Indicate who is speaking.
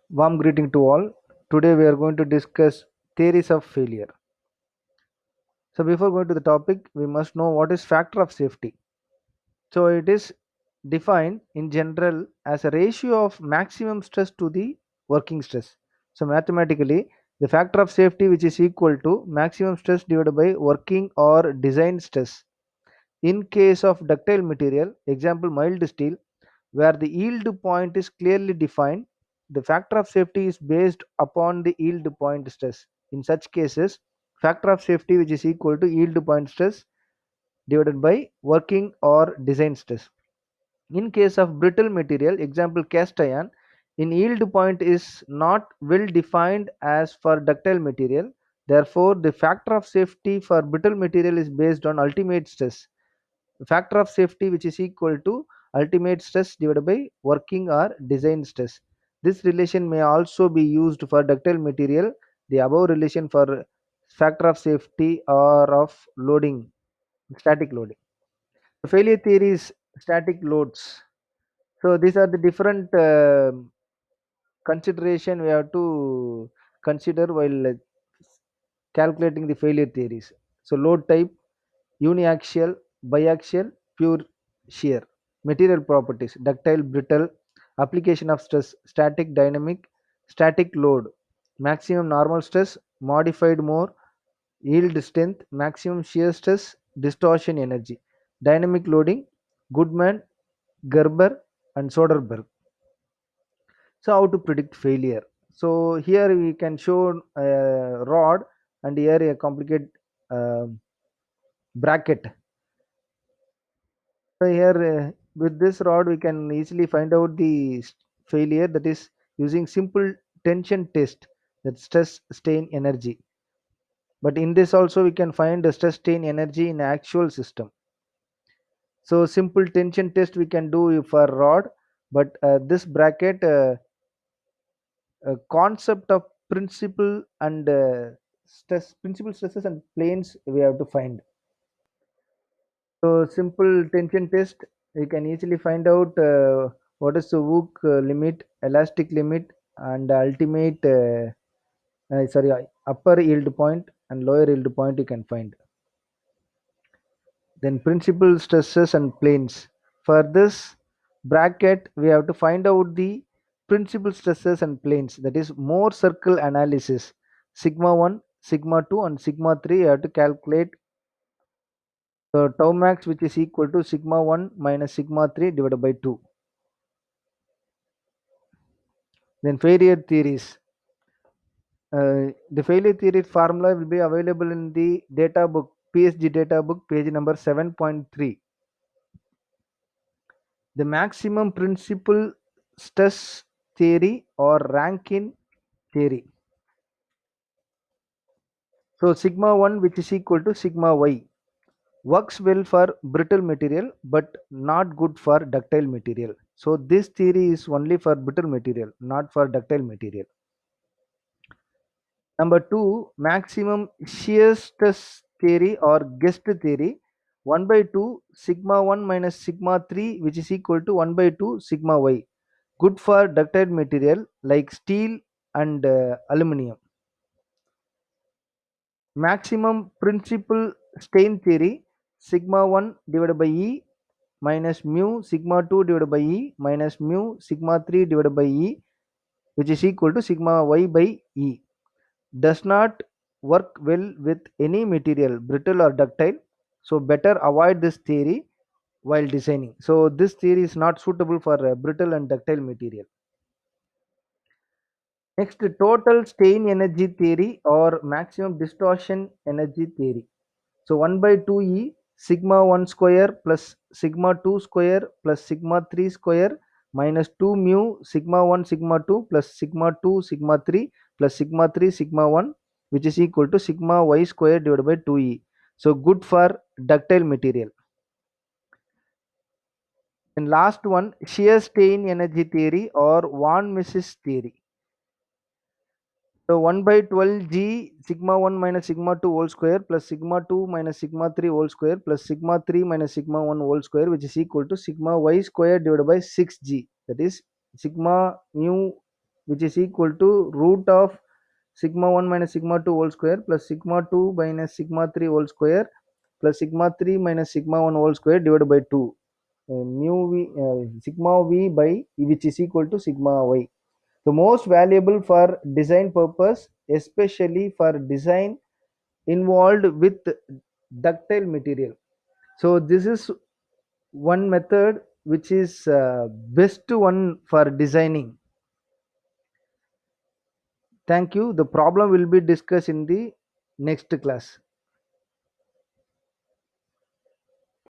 Speaker 1: Warm greeting to all. Today we are going to discuss theories of failure. So before going to the topic, we must know what is factor of safety. So it is defined in general as a ratio of maximum stress to the working stress. So mathematically, the factor of safety which is equal to maximum stress divided by working or design stress. In case of ductile material, example mild steel, where the yield point is clearly defined, the factor of safety is based upon the yield point stress. In such cases, factor of safety which is equal to yield point stress divided by working or design stress. In case of brittle material, example cast iron, in yield point is not well defined as for ductile material. Therefore, the factor of safety for brittle material is based on ultimate stress. Factor of safety which is equal to ultimate stress divided by working or design stress. This relation may also be used for ductile material. The above relation for factor of safety or of loading, static loading. The failure theory is static loads. So these are the different consideration we have to consider while calculating the failure theories. So load type, uniaxial, biaxial, pure shear. Material properties, ductile, brittle, application of stress, static, dynamic, static load, maximum normal stress, modified more, yield strength, maximum shear stress, distortion energy, dynamic loading, Goodman, Gerber, and Soderberg. So how to predict failure? So here we can show a rod and here a complicated bracket. So here with this rod we can easily find out the failure, that is using simple tension test, that stress strain energy. But in this also we can find the stress strain energy in actual system. So simple tension test we can do for rod, but this bracket concept of principle and stress, principal stresses and planes we have to find. So simple tension test, you can easily find out what is the Wook limit, elastic limit, and ultimate upper yield point and lower yield point you can find. Then principal stresses and planes. For this bracket, we have to find out the principal stresses and planes. That is more circle analysis. Sigma 1, sigma 2, and sigma 3. You have to calculate the tau max, which is equal to sigma 1 minus sigma 3 divided by 2. Then failure theories. The failure theory formula will be available in the data book, PSG data book, page number 7.3. The maximum principal stress theory or Rankine theory. So sigma 1 which is equal to sigma y works well for brittle material but not good for ductile material. So this theory is only for brittle material, not for ductile material. Number 2, maximum shear stress theory or Guest theory, 1 by 2 sigma 1 minus sigma 3 which is equal to 1 by 2 sigma y. Good for ductile material like steel and aluminum. Maximum principal strain theory, sigma 1 divided by E minus mu sigma 2 divided by E minus mu sigma 3 divided by E, which is equal to sigma y by E. Does not work well with any material, brittle or ductile. So better avoid this theory while designing. So this theory is not suitable for brittle and ductile material. Next, total strain energy theory or maximum distortion energy theory. So 1 by 2e sigma 1 square plus sigma 2 square plus sigma 3 square minus 2 mu sigma 1 sigma 2 plus sigma 2 sigma 3 plus sigma 3 sigma 1, which is equal to sigma y square divided by 2e. So good for ductile material. And last one, shear strain energy theory or von Mises theory. So 1 by 12 g sigma 1 minus sigma 2 whole square plus sigma 2 minus sigma 3 whole square plus sigma 3 minus sigma 1 whole square, which is equal to sigma y square divided by 6g, that is sigma mu which is equal to root of sigma 1 minus sigma 2 whole square plus sigma 2 minus sigma 3 whole square plus sigma 3 minus sigma 1 whole square divided by 2 mu v sigma v by which is equal to sigma y. The most valuable for design purpose, especially for design involved with ductile material. So this is one method which is best one for designing. Thank you. The problem will be discussed in the next class.